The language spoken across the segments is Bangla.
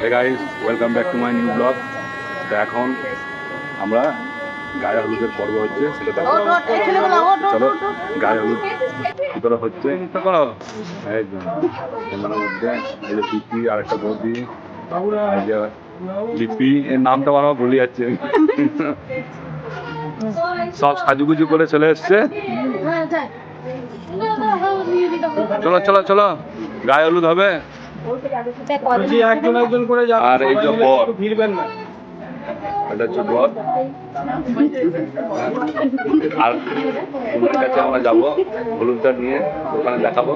Hey guys, welcome back to my new vlog. তো এখন আমরা গায়ে হলুদের পর্ব হচ্ছে সেটা দেখো। চলো গায়ে হলুদ কি করে হচ্ছে করো একদম মধ্যে এই যে পিপি আর একটা বৌদি এই যে লিপি এর নামটা আমার ভুলে যাচ্ছে সব সাজুগুজু করে চলে এসছে। চলো চলো চলো গায়ে হলুদ হবে। আর এই যে বর এটা হচ্ছে বর আর হলুদের কাছে আমরা যাবো হলুদটা নিয়ে ওখানে দেখাবো।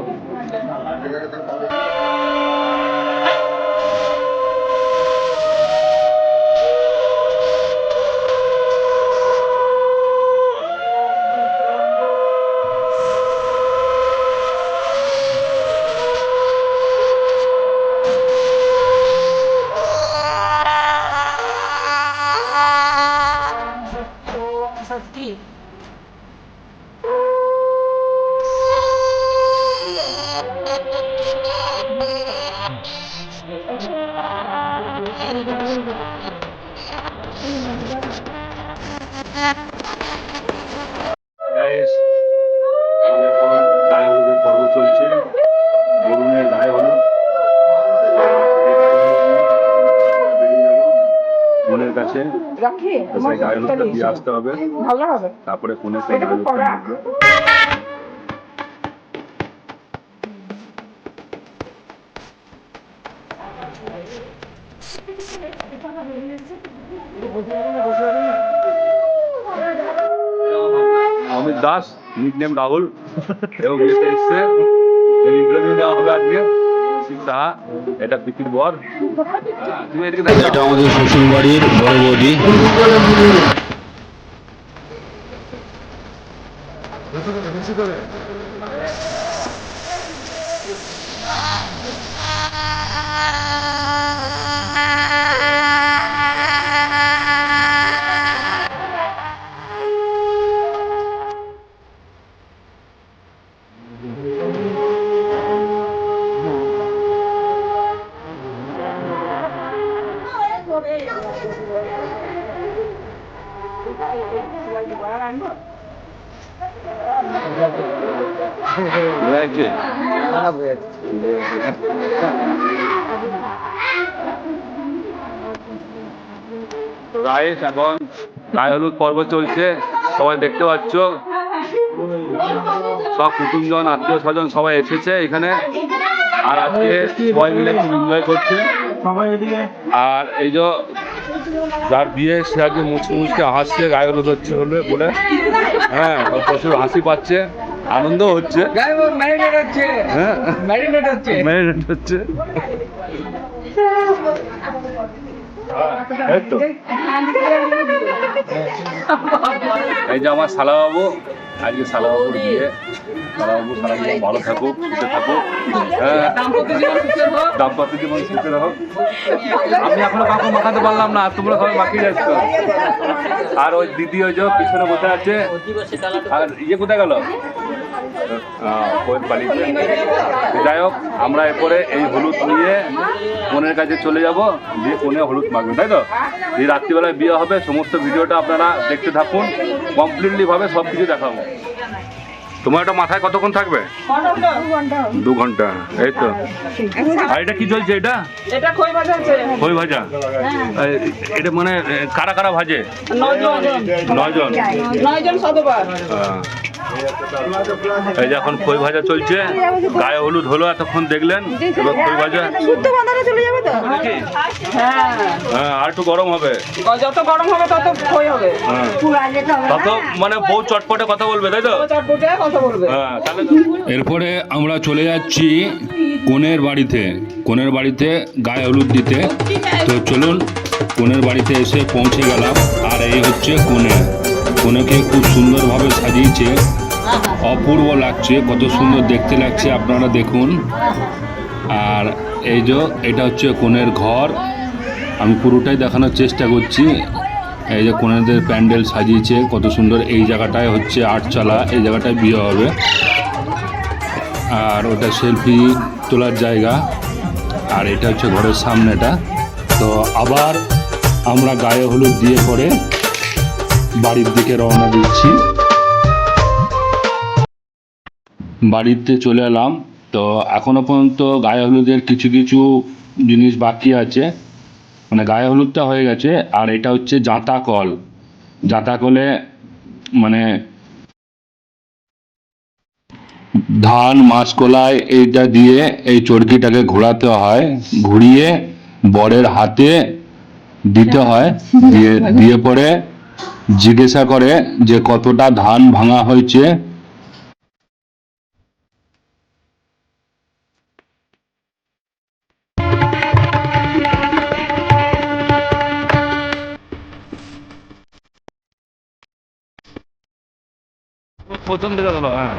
পর্ব চলছে বরুণের গায়ে হলুদ বোনের কাছে গায়ে হলুদটা দিয়ে আসতে হবে তারপরে ফোনে অমিত দাস নিকনেম রাহুল এবং এসছে ইন্টারভিউ দেওয়া হবে আজকে সাহা এটা পিকির বর তুমি এদিকে দেখো এটা আমাদের শ্বশুর বাড়ির বড় বৌদি রাইস এখন গায়ে হলুদ পর্ব চলছে সবাই দেখতে পাচ্ছ সব কুটুমজন আত্মীয় স্বজন সবাই এসেছে এখানে আর আজকে সবাই মিলে খুব এনজয় করছে আর এই যে যার বিয়ে সে আগে মুচকে মুচকে হাসছে গায়ে হলুদ হচ্ছে বলে হ্যাঁ প্রচুর হাসি পাচ্ছে আনন্দ হচ্ছে হ্যাঁ ম্যারিনেট হচ্ছে এই যে আমার শালাবাবু আজকে শালাবাবুর বিয়ে শালাবাবু সারা জীবন ভালো থাকুক সুখে থাকুক দাম্পত্য জীবন সুখে হোক। আমি এখনো কাউকে মাখাতে পারলাম না তোমরা সবাই মাখিয়ে যাচ্ছ আর ওই দিদি ওই যে পিছনে বসে আছে আর ইয়ে কোথায় গেল যাই হোক আমরা এরপরে এই হলুদ নিয়ে বোনের কাছে চলে যাব দিয়ে ফোনে হলুদ মাখবেন তাই তো এই রাত্রিবেলায় বিয়ে হবে সমস্ত ভিডিওটা আপনারা দেখতে থাকুন কমপ্লিটলি ভাবে সব কিছু দেখাবো। তোমার এটা মাথায় কতক্ষণ থাকবে 2 ঘন্টা এই তো। আর এটা কি চলছে এটা খই ভাজা এটা মানে কারা কারা ভাজে 9 জন এই যে এখন খই ভাজা চলছে গায়ে হলুদ হলো এতক্ষণ দেখলেন এবার খই ভাজা হ্যাঁ আর একটু গরম হবে যত গরম হবে তত খই হবে তত মানে বউ চটপটে কথা বলবে তাই তো হ্যাঁ তাহলে এরপরে আমরা চলে যাচ্ছি কনের বাড়িতে গায়ে হলুদ দিতে। তো চলুন কনের বাড়িতে এসে পৌঁছে গেলাম আর এই হচ্ছে কনেকে খুব সুন্দরভাবে সাজিয়েছে অপূর্ব লাগছে কত সুন্দর দেখতে লাগছে আপনারা দেখুন। আর এই যে এটা হচ্ছে কনের ঘর আমি পুরোটাই দেখানোর চেষ্টা করছি। এই যে কনেদের প্যান্ডেল সাজিয়েছে কত সুন্দর এই জায়গাটায় হচ্ছে আটচালা এই জায়গাটায় বিয়ে হবে আর ওটা সেলফি তোলার জায়গা আর এটা হচ্ছে ঘরের সামনেটা তো আবার আমরা গায়ে হলুদ দিয়ে পরে বাড়ির দিকে রওনা দিচ্ছি। বাড়িতে চলে এলাম। তো এখনো পর্যন্ত গায়ে হলুদের কিছু কিছু জিনিস বাকি আছে, মানে গায়ে হলুদটা হয়ে গেছে। আর এটা হচ্ছে জাঁতা কল। জাঁতা কলে মানে ধান মাসকলাই এইটা দিয়ে এই চরকিটাকে ঘোরাতে হয়, ঘুরিয়ে বরের হাতে দিতে হয়, দিয়ে দিয়ে পরে জিজ্ঞাসা করে যে কতটা ধান ভাঙা হয়েছে। প্রথম থেকে হলো, হ্যাঁ।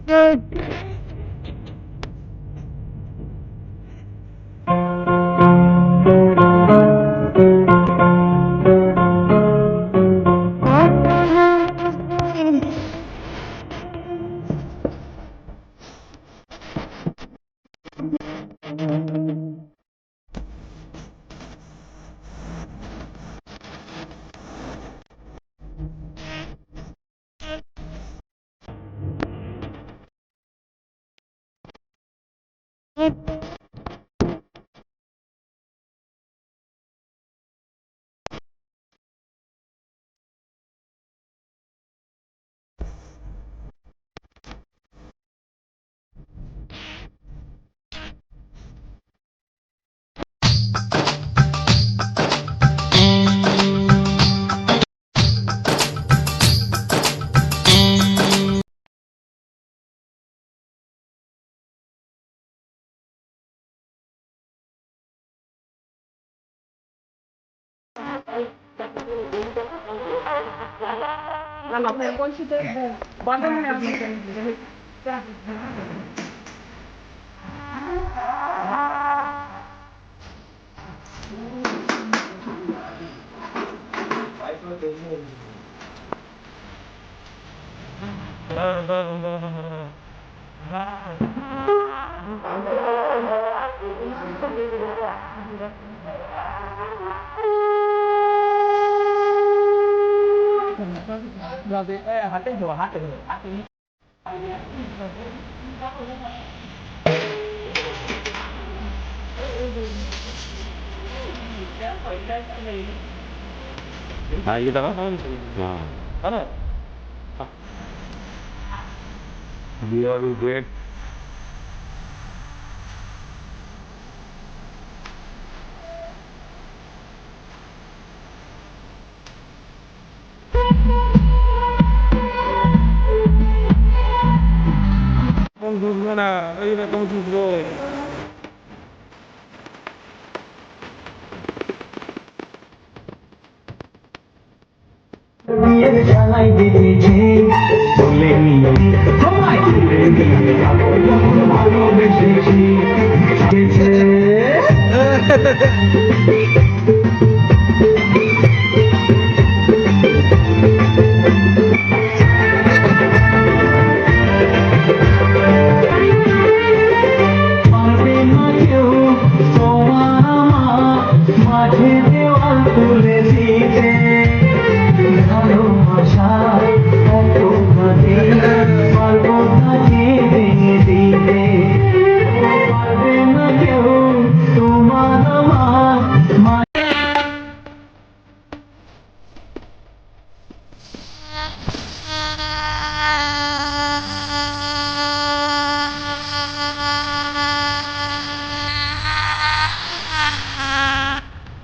না না বলছি তো বন্ধ হয়ে আসছে Ah, kita kan? Nah, ada. Dia gue. Kamu gimana? Ayo kamu dulu. জানাই দিতে যে বলে নিয়ে তোমায় ঘিরে নিয়ে ভালোবেসেছি